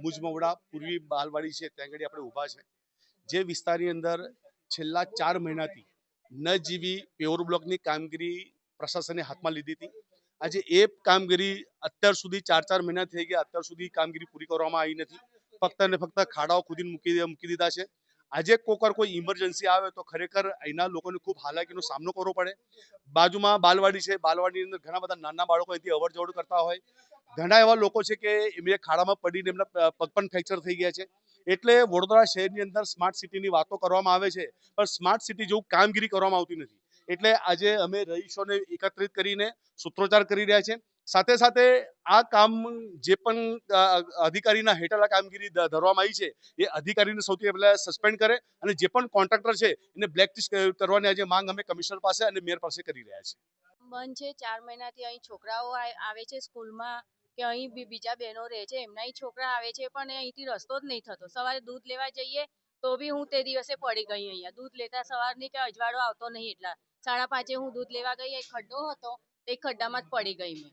મુજમવડા પૂર્વી બાલવાડી છે ત્યાં આગળ આપણે ઊભા છે, જે વિસ્તારની અંદર છેલ્લા 4 મહિનાથી ન જીવી પેવર બ્લોકની કામગીરી પ્રશાસને હાથમાં લીધી હતી. આજે એ કામગીરી અત્યાર સુધી 4 મહિના થઈ ગયા, અત્યાર સુધી કામગીરી પૂરી કરવામાં આવી નથી. ફક્ત ને ફક્ત ખાડાઓ ખોદીને મૂકી દીધા છે. આજે કોઈ ઇમરજન્સી આવે તો ખરેખર અહીંના લોકોને ખૂબ હાલાકીનો સામનો કરવો પડે. બાજુમાં બાલવાડી છે, બાલવાડીની અંદર ઘણા બધા નાના બાળકો અહીંથી અવર જવર કરતા હોય. ઘણા એવા લોકો છે કે એમને ખાડામાં પડીને એમના પગ પણ ફ્રેક્ચર થઈ ગયા છે. એટલે વડોદરા શહેરની અંદર સ્માર્ટ સિટીની વાતો કરવામાં આવે છે, પણ સ્માર્ટ સિટી જેવું કામગીરી કરવામાં આવતી નથી. એટલે આજે અમે રહીશોને એકત્રિત કરીને સૂત્રોચ્ચાર કરી રહ્યા છે. સાથે સાથે આ કામ જે પણ અધિકારીના હેઠળ આ કામગીરી ધરવામાં આવી છે, એ અધિકારીને સૌથી પહેલા સસ્પેન્ડ કરે અને જે પણ કોન્ટ્રાક્ટર છે એને બ્લેકલિસ્ટ કરવાની આજે માંગ અમે કમિશનર પાસે અને મેયર પાસે કરી રહ્યા છીએ. બંધ છે 4 મહિનાથી. અહીં છોકરાઓ આવે છે સ્કૂલમાં, કે અહીં બીજા બહેનો રહે છે, એમના છોકરા આવે છે, પણ અહીંથી રસ્તો જ નહીં થતો. સવારે દૂધ લેવા જઈએ તો બી હું તે દિવસે પડી ગઈ. અહીંયા દૂધ લેતા સવારની કે અજવાળો આવતો નહીં, એટલા 5:30 હું દૂધ લેવા ગઈ, એક ખડ્ડો હતો, એક ખડ્ડામાં જ પડી ગઈ મેં.